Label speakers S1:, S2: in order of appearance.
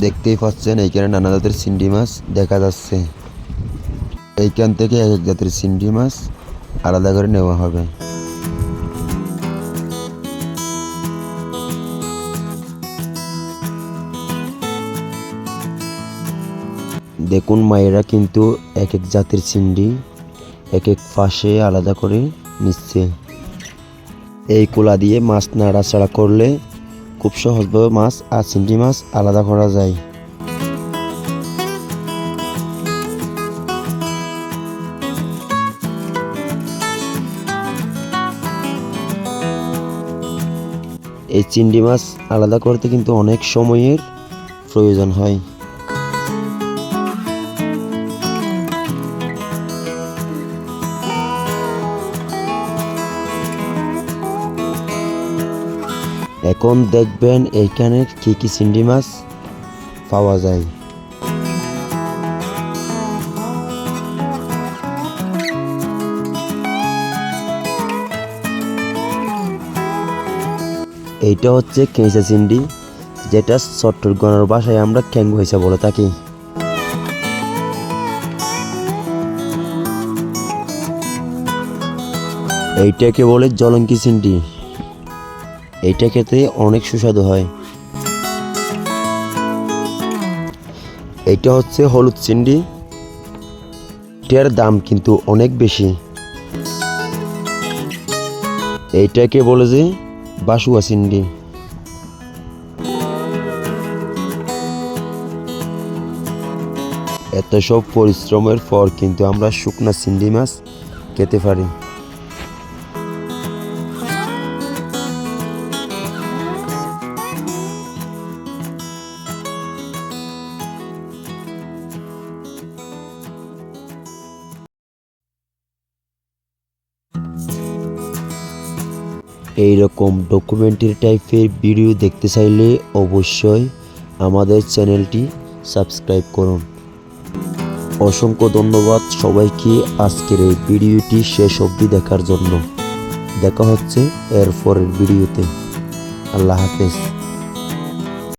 S1: দেখতেই পাচ্ছেন এইখানে নানা জাতের চিংড়ি মাছ দেখা যাচ্ছে। এইখান থেকে এক এক জাতের চিংড়ি মাছ আলাদা করে নেওয়া হবে। দেখুন মায়েরা কিন্তু এক এক জাতের চিংড়ি এক এক পাশে আলাদা করে নিচ্ছে। এই কুলা দিয়ে মাছ নাড়াচাড়া করলে খুব সহজভাবে মাছ আর চিংড়ি মাছ আলাদা করা যায়। এই চিংড়ি মাছ আলাদা করতে কিন্তু অনেক সময়ের প্রয়োজন হয়। এখন দেখবেন এইখানে কি কি চিংড়ি মাছ পাওয়া যায়। এইটা হচ্ছে কেঁচা চিংড়ি, যেটা চট্টগ্রামের ভাষায় আমরা ক্যাঙ্গু হিসেবে বলে থাকি। এইটাকে বলে জলঙ্কি চিংড়ি। এইটা খেতে অনেক সুস্বাদু হয়। এইটা হচ্ছে হলুদ চিংড়ি, এটার দাম কিন্তু অনেক বেশি। এইটাকে বলে যে বাসুয়া চিংড়ি। এত সব পরিশ্রমের পর কিন্তু আমরা শুকনা চিংড়ি মাছ খেতে পারি। এইরকম ডকুমেন্টারি টাইপের ভিডিও দেখতে চাইলে অবশ্যই আমাদের চ্যানেলটি সাবস্ক্রাইব করুন। অসংখ্য ধন্যবাদ সবাইকে আজকের এই ভিডিওটি শেষ অবধি দেখার জন্য। দেখা হচ্ছে এর পরের ভিডিওতে। আল্লাহ হাফেজ।